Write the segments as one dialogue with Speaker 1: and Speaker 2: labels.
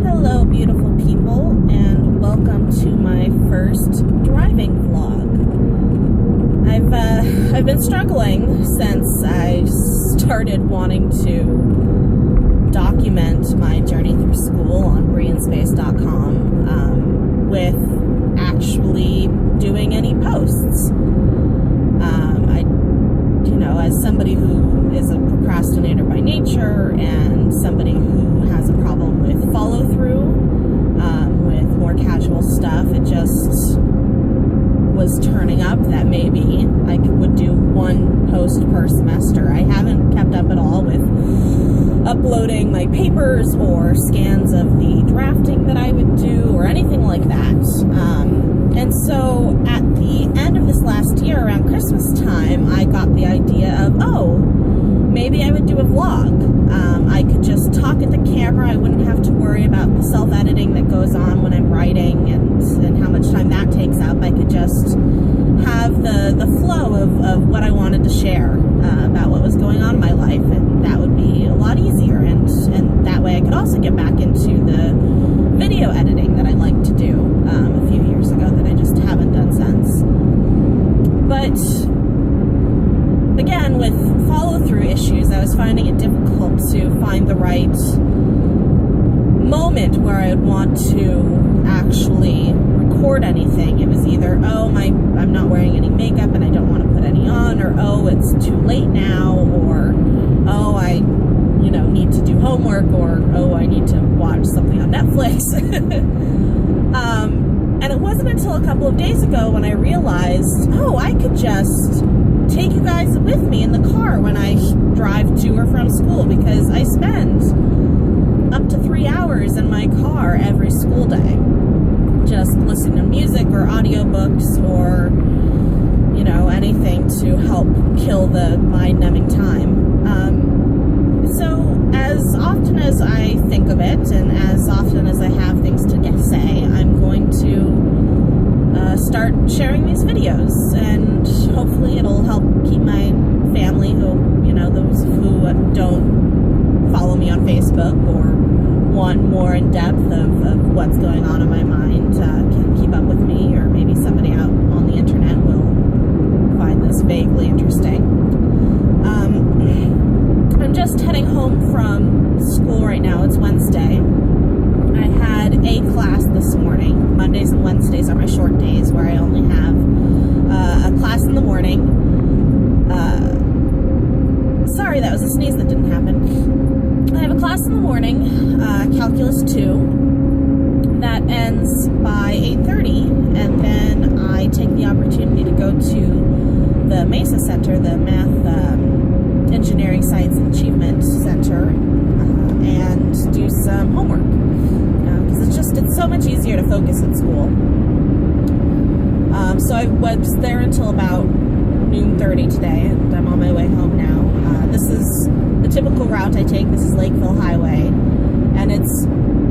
Speaker 1: Hello, beautiful people, and welcome to my first driving vlog. I've been struggling since I started wanting to document my journey through school on BrieandSpace.com with actually doing any posts. As somebody who is a procrastinator by nature and somebody who has a problem with follow-through, with more casual stuff, it just was turning up that maybe I would do one post per semester. I haven't kept up at all with uploading my papers or scans of the drafting that I would do or anything like that. And so at the end of this last year, around Christmas time, I got the idea of, maybe I would do a vlog. I could just talk at the camera. I wouldn't have to worry about the self-editing that goes on when I'm writing and how much time that takes up. I could just have the flow of what I wanted to share about what was going on in my life, and that would be a lot easier. And that way I could also get back into the video editing that I liked to do a few years ago that I just haven't done since. But again, with follow-through issues, I was finding it difficult to find the right moment where I would want to actually record anything. It was either, I'm not wearing any makeup and I don't want to put any on, or it's too late now, or I need to do homework, or I need to watch something on Netflix. And it wasn't until a couple of days ago when I realized, I could just take you guys with me in the car when I drive to or from school, because I spend up to 3 hours in my car every school day, just listening to music or audiobooks or, anything to help kill the mind-numbing time. So as often as I think of it, and as often as I have things to say, I'm going to start sharing these videos, and hopefully it'll help keep my family, those who don't follow me on Facebook or want more in depth of what's going on in my mind, can keep up with me, or maybe somebody out on the internet will find this vaguely interesting. I'm just heading home from school right now. It's Wednesday. I had a class this morning. Mondays and Wednesdays are my short days where I only have a class in the morning. Sorry, that was a sneeze that didn't happen. I have a class in the morning, Calculus 2, that ends by 8:30, and then I take the opportunity to go to the MESA Center, the Math Engineering Science and Achievement Center, and do some homework, because it's so much easier to focus in school. So I was there until about noon 30 today, and I'm on my way home now. This is the typical route I take. This is Lakeville Highway, and it's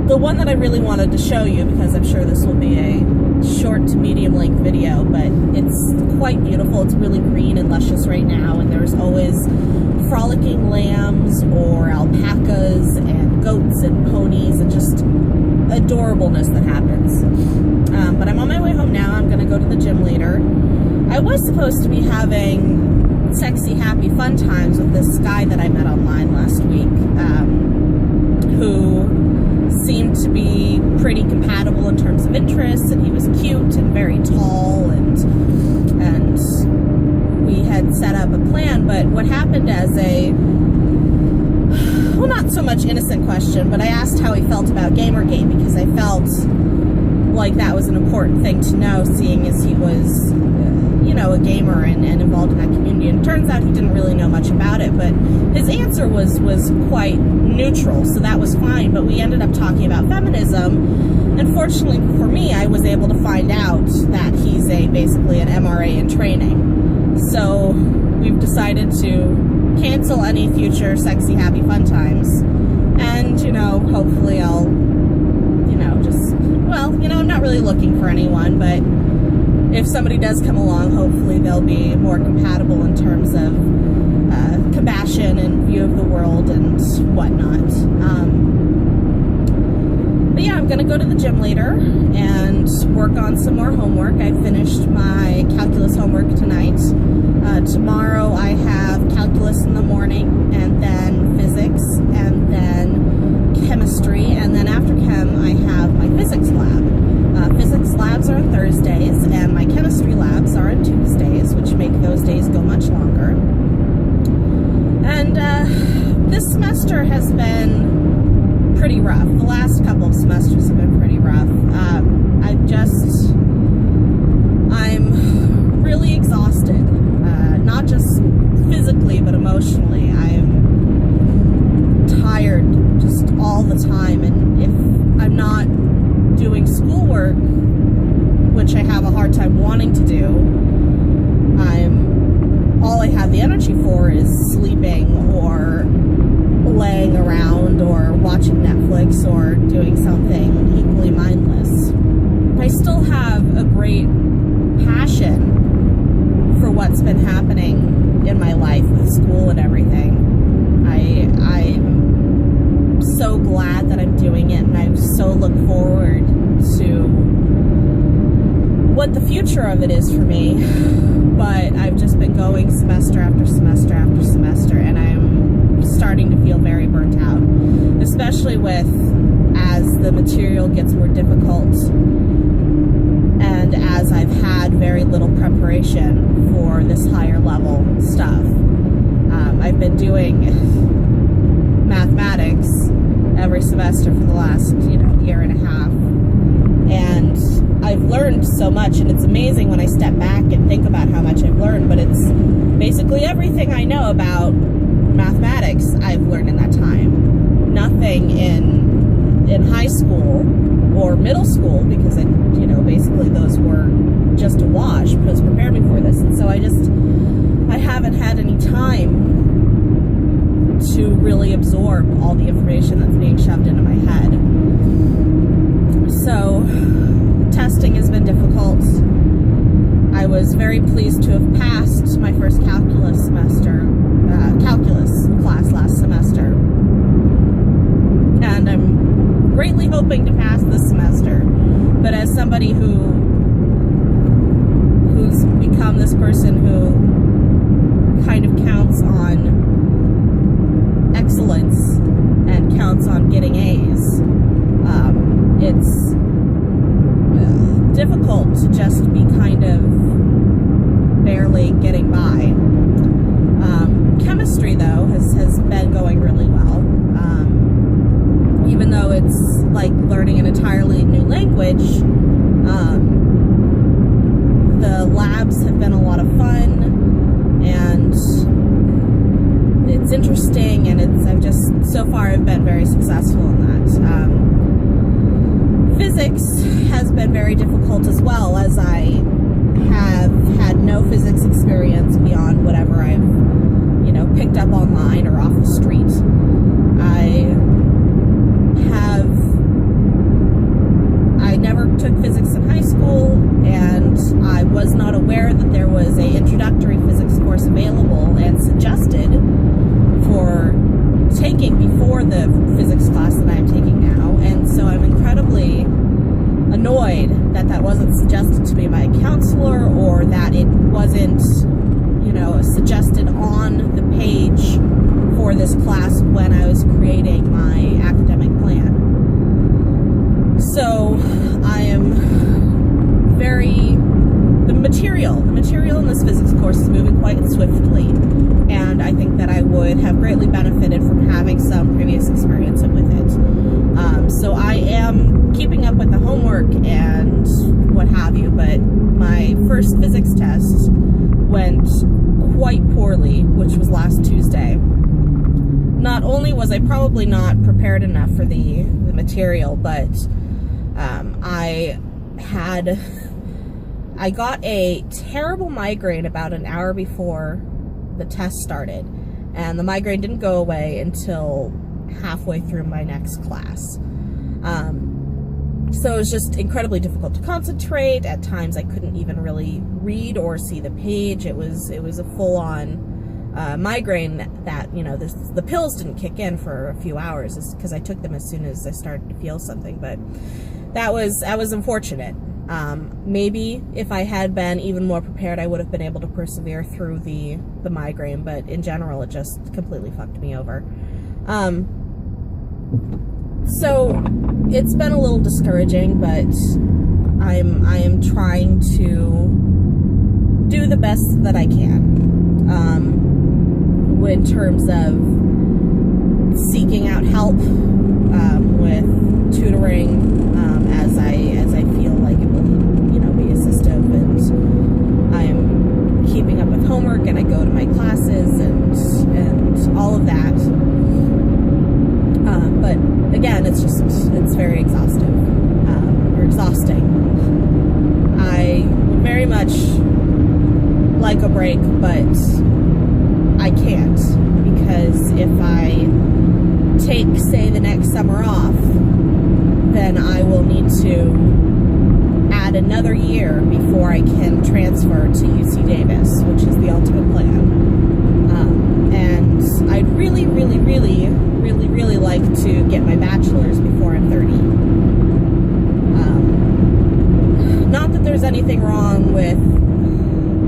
Speaker 1: the one that I really wanted to show you, because I'm sure this will be a short to medium length video, but it's quite beautiful. It's really green and luscious right now, and there's always frolicking lambs or alpacas and goats and ponies and just adorableness that happens. But I'm on my way home now. I'm going to go to the gym later. I was supposed to be having sexy, happy, fun times with this guy that I met online last week, who seemed to be pretty compatible in terms of interests, and he was cute and very tall, and we had set up a plan. But what happened as not so much innocent question, but I asked how he felt about Gamergate, because I felt like that was an important thing to know, seeing as he was a gamer and involved in that community. And it turns out he didn't really know much about it, but his answer was quite neutral, so that was fine. But we ended up talking about feminism, and fortunately for me, I was able to find out that he's basically an MRA in training. So we've decided to cancel any future sexy, happy, fun times, and hopefully I'll I'm not really looking for anyone, but if somebody does come along, hopefully they'll be more compatible in terms of compassion and view of the world and whatnot. go to the gym later and work on some more homework. I finished my calculus homework tonight. Tomorrow I have calculus in the morning, and then physics, and then chemistry, and then after chem I have my physics lab. Physics labs are on Thursdays, and my chemistry labs are on Tuesdays, which make those days go much longer. And this semester has been pretty rough. The last couple of semesters have been pretty rough. I'm really exhausted, not just physically, but emotionally. I'm tired just all the time, and if I'm not doing schoolwork, which I have a hard time wanting to do, all I have the energy for is sleeping or laying around or watching Netflix or doing something equally mindless. I still have a great passion for what's been happening in my life with school and everything. I'm so glad that I'm doing it, and I so look forward to what the future of it is for me. But I've just been going semester after semester after semester, and I'm starting to feel very burnt out, especially as the material gets more difficult and as I've had very little preparation for this higher level stuff. I've been doing mathematics every semester for the last, year and a half, and I've learned so much, and it's amazing when I step back and think about how much I've learned, but it's basically everything I know about mathematics I've learned in that time. Nothing in high school or middle school, because basically those were just a wash, because prepared me for this, and so I haven't had any time to really absorb all the information that's being shoved into my head. So testing has been difficult. I was very pleased to have passed my first calculus class last semester, and I'm greatly hoping to pass this semester. But as somebody who's become this person who kind of counts on excellence and counts on getting A's, it's difficult to just be kind of barely getting by. Chemistry, though, has been going really well. Even though it's like learning an entirely new language, the labs have been a lot of fun, and it's interesting, and so far I've been very successful in that. Physics has been very difficult as well, as I have had no physics experience beyond whatever I've, picked up online or off the street. I never took physics in high school, and I was not aware that there was an introductory physics course available and suggested for taking before the physics class that I'm taking now, and so I'm incredibly annoyed that wasn't suggested to me by a counselor, or that it wasn't, suggested on the page for this class when I was creating my academic plan. So I am the material in this physics course is moving quite swiftly, and I think that I would have greatly benefited from having some previous experience with it. So I am keeping up with the homework and what have you, but my first physics test went quite poorly, which was last Tuesday. Not only was I probably not prepared enough for the material, but I got a terrible migraine about an hour before the test started, and the migraine didn't go away until halfway through my next class. So it was just incredibly difficult to concentrate. At times I couldn't even really read or see the page. It was a full-on migraine that, you know, the pills didn't kick in for a few hours because I took them as soon as I started to feel something, but that was unfortunate. Maybe if I had been even more prepared, I would have been able to persevere through the migraine, but in general, it just completely fucked me over. So it's been a little discouraging, but I am trying to do the best that I can, in terms of seeking out help, with tutoring, as I feel like it will, you know, be assistive, and I'm keeping up with homework, and I go to my classes and all of that. But again, it's very exhausting. I would very much like a break, but I can't, because if I take, say, the next summer off, then I will need to add another year before I can transfer to UC Davis, which is the ultimate plan. And I'd really like to get my bachelor's before I'm 30. Not that there's anything wrong with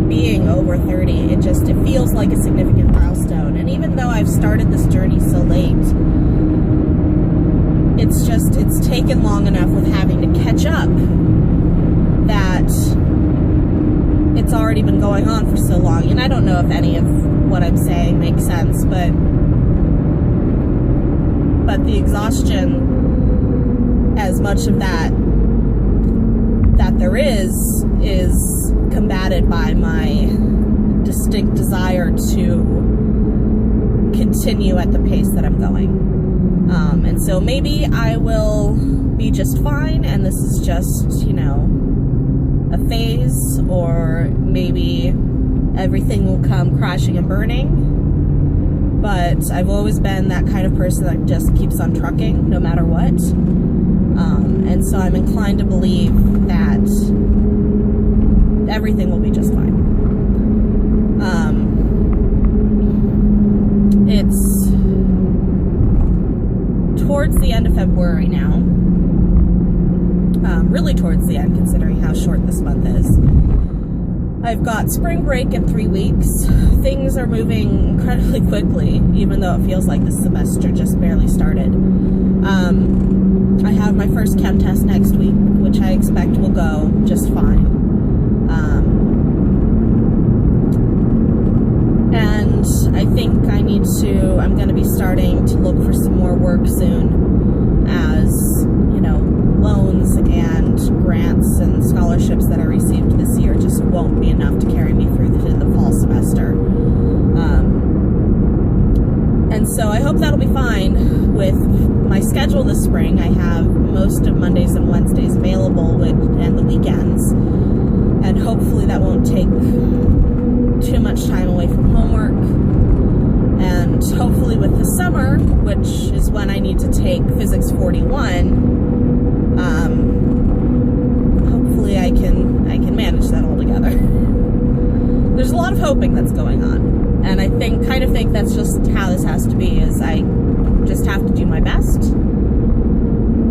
Speaker 1: being over 30, it feels like a significant milestone. And even though I've started this journey so late, it's taken long enough with having to catch up that it's already been going on for so long. And I don't know if any of what I'm saying makes sense, but the exhaustion, as much of that there is combated by my distinct desire to continue at the pace that I'm going. And so maybe I will be just fine, and this is just, you know, a phase, or maybe everything will come crashing and burning. But I've always been that kind of person that just keeps on trucking no matter what. And so I'm inclined to believe that everything will be just fine. It's towards the end of February now. Really towards the end, considering how short this month is. I've got spring break in 3 weeks. Things are moving incredibly quickly, even though it feels like this semester just barely started. I have my first chem test next week, which I expect will go just fine. And I think I'm going to be starting to look for some more work soon, as, you know, loans and grants and scholarships that I received this year just won't be enough to carry me through the fall semester. And so I hope that'll be fine with my schedule this spring. I have most of Mondays and Wednesdays available, and the weekends, and hopefully that won't take too much time away from homework. And hopefully with the summer, which is when I need to take Physics 41, hopefully I can manage that all together. There's a lot of hoping that's going on. And I kind of think that's just how this has to be, is I just have to do my best,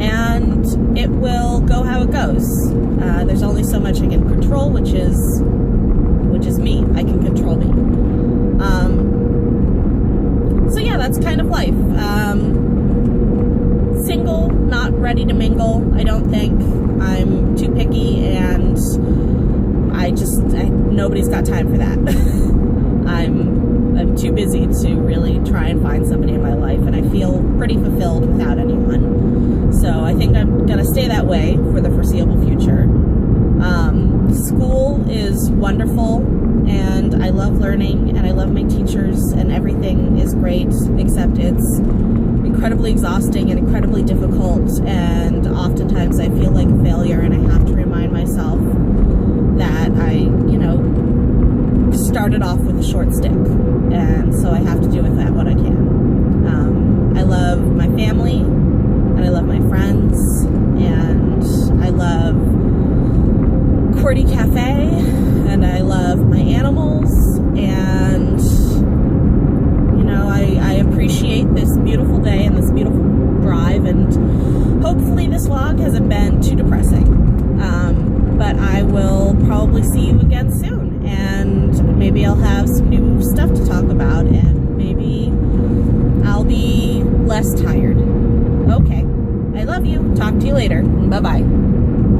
Speaker 1: and it will go how it goes. There's only so much I can control, which is me. I can control me. So yeah, that's kind of life. Single, not ready to mingle, I don't think. I'm too picky, and nobody's got time for that. I'm too busy to really try and find somebody in my life, and I feel pretty fulfilled without anyone. So I think I'm gonna stay that way for the foreseeable future. School is wonderful, and I love learning, and I love my teachers, and everything is great, except it's incredibly exhausting and incredibly difficult, and oftentimes I feel like a failure, and I have to remind myself that I, you know, started off with a short stick, and so I have to do with that what I can. I love my family, and I love my friends, and I love QWERTY Cafe, and I love my animals, and hopefully this vlog hasn't been too depressing. But I will probably see you again soon, and maybe I'll have some new stuff to talk about, and maybe I'll be less tired. Okay, I love you. Talk to you later. Bye-bye.